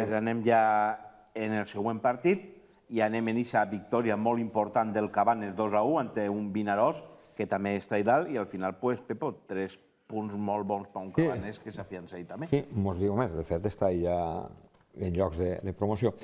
Pues anem ja en el següent partit i anem en aquesta victòria molt important del Cabanes 2-1 ante un Vinaròs, que també està i dalt, i al final, pues, Pepo, 3 punts molt bons per un Cabanes que s'afiança ahí també. Sí, mos diu més, de fet està ja en llocs de promoció.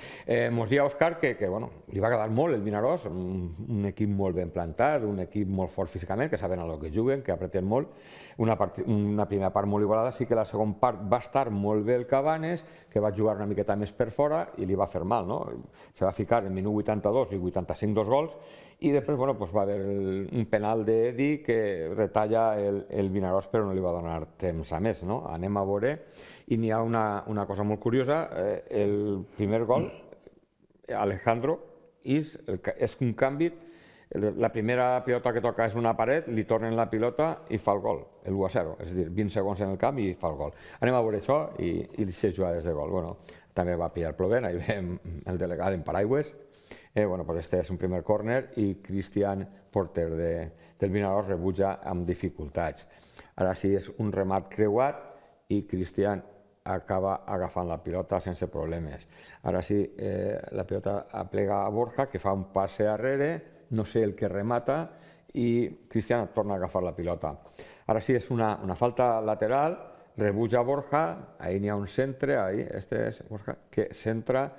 Mos dia Òscar que li va agradar molt el Vinaròs, un equip molt ben plantat, un equip molt fort físicament, que saben a lo que juguen, que apreten molt. Una primera part molt igualada, sí que la segona part va estar molt bé el Cabanes, que va jugar una miqueta més per fora i li va fer mal, no? Se va ficar en minut 82 i 85 2 gols, i després va haver un penal d'Edi que retalla el Vinaròs, però no li va donar temps a més, no? Anem a veure. I n'hi ha una cosa molt curiosa, el primer gol, Alejandro, és un canvi, la primera pilota que toca és una paret, li tornen la pilota i fa el gol, el 1-0, és a dir, 20 segons en el camp i fa el gol. Anem a veure això i 6 jugades de gol. També va pillar plovent, ahí veiem el delegat en paraigües. Este és un primer córner i Cristian, porter del Vinaròs, rebutja amb dificultats. Ara sí, és un remat creuat i Cristian acaba agafant la pilota sense problemes. Ara sí, la pilota aplega a Borja, que fa un passe arrere, no sé el que remata, i Cristian torna a agafar la pilota. Ara sí, és una falta lateral, rebutja Borja, ahí n'hi ha un centre, este és Borja, que centra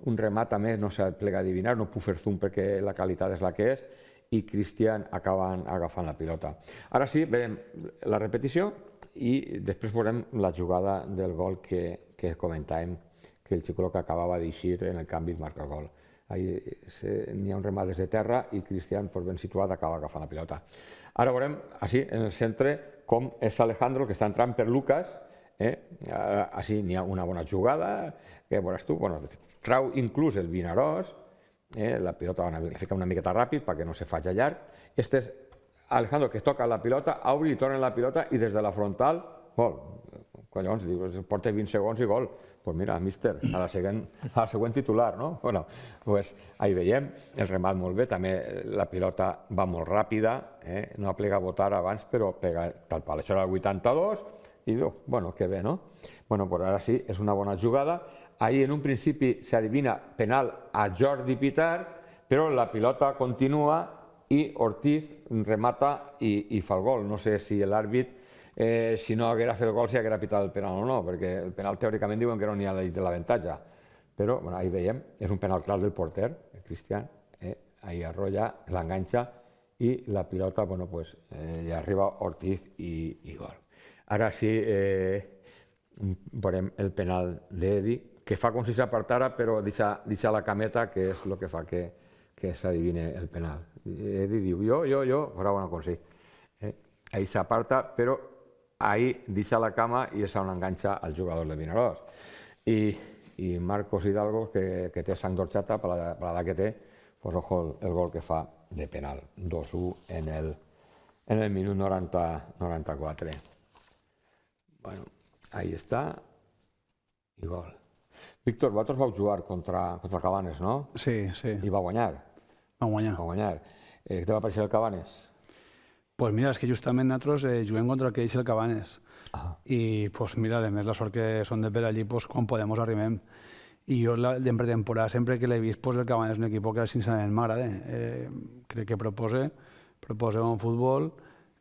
un remat a més, no s'aplega a adivinar, no puc fer zoom perquè la qualitat és la que és, i Cristian acaben agafant la pilota. Ara sí, veurem la repetició, i després veurem la jugada del gol que comentàvem, que el xico que acabava d'eixir en el canvi marca el gol. N'hi ha un remat des de terra i Cristian, ben situat, acaba agafant la pilota. Ara veurem, així, en el centre, com és Alejandro, que està entrant per Lucas. Així n'hi ha una bona jugada, que veuràs tu, trau inclús el Vinaròs, la pilota la fica una miqueta ràpid perquè no se faci llarg. Este és Alejandro, que toca la pilota, obre i torna la pilota i des de la frontal, gol. Collons, porta 20 segons i gol. Doncs mira, míster, a la següent titular, no? Ahí veiem, el remat molt bé, també la pilota va molt ràpida, no aplega a botar abans, però pega tal pal. Això era el 82 i diu, que bé, no? Ara sí, és una bona jugada. Ahí en un principi s'adivina penal a Jordi Pitar, però la pilota continua i Ortiz remata i fa el gol. No sé si l'àrbit, si no haguera fet el gol, si haguera pitat el penal o no, perquè el penal teòricament diuen que no n'hi ha de l'avantatge. Però ahí veiem, és un penal clar del porter, el Cristian, ahí arrolla, l'enganxa i la pilota, li arriba Ortiz i gol. Ara sí, veurem el penal d'Edi, que fa com si s'apartara, però deixa la cameta, que és el que fa que s'adivine el penal. Edi diu, jo, farà una cosa així. Ahí s'aparta, però ahí deixa la cama i és on enganxa el jugador de Vinaròs. I Marcos Hidalgo, que té sang d'orxata per l'edat que té, ojo el gol que fa de penal, 2-1 en el minut 94. Ahí està, i gol. Víctor, vosaltres vau jugar contra Cabanes, no? Sí. I va guanyar. Va guanyar. Què te va pareixer el Cabanes? Pues mira, és que justament nosaltres juguem contra el que és el Cabanes. I mira, a més la sort que són de per allí, quan podem arribem. I jo en pretemporada sempre que l'he vist, el Cabanes és un equip que sincerament m'agrada. Crec que proposa un futbol,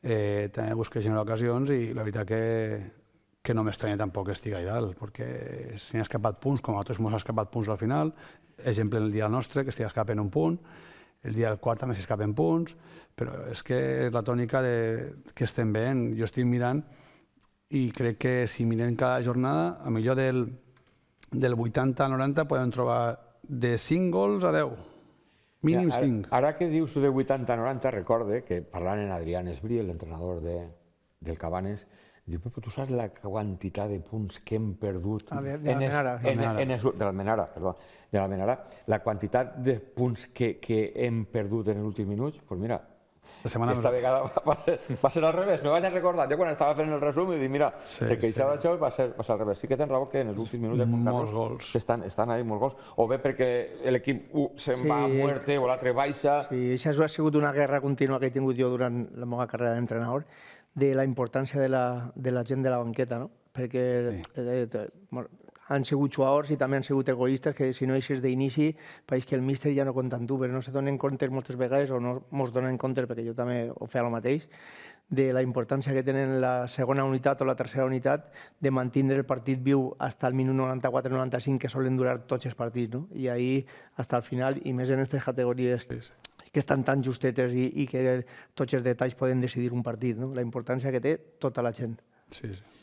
també busca generar ocasions i la veritat que no m'estranya tampoc que estigui allà dalt, perquè s'hi ha escapat punts, com a nosaltres ens ha escapat punts al final. Exemple, el dia nostre, que estigui escapant un punt, el dia del quart també s'escapen punts, però és que és la tònica que estem veient. Jo estic mirant i crec que si mirem cada jornada, a millor del 80 al 90 podem trobar de 5 gols a 10, mínim 5. Ara que dius de 80 a 90, recorde que parlant en Adrián Esbrí, l'entrenador del Cabanes, diu, però tu saps la quantitat de punts que hem perdut de l'Almenara, la quantitat de punts que hem perdut en els últims minuts? Doncs mira, aquesta vegada va ser al revés, me vaig a recordar, jo quan estava fent el resum i dic, mira, se queixava això i va ser al revés. Sí que tens raó que en els últims minuts molts gols. Estan ahí molts gols, o bé perquè l'equip se'n va a muerte o l'altre baixa. Sí, això ha sigut una guerra contínua que he tingut jo durant la meva carrera d'entrenador, de la importància de la gent de la banqueta, no? Perquè han sigut jugadors i també han sigut egoistes, que si no eixes d'inici, pareix que el míster ja no compta amb tu, però no se donen compte moltes vegades, o no mos donen compte, perquè jo també ho feia el mateix, de la importància que tenen la segona unitat o la tercera unitat de mantenir el partit viu fins al minut 94-95, que solen durar tots els partits, no? I ahir, fins al final, i més en aquestes categories que estan tan justetes i que tots els detalls poden decidir un partit, no? La importància que té tota la gent. Sí, sí.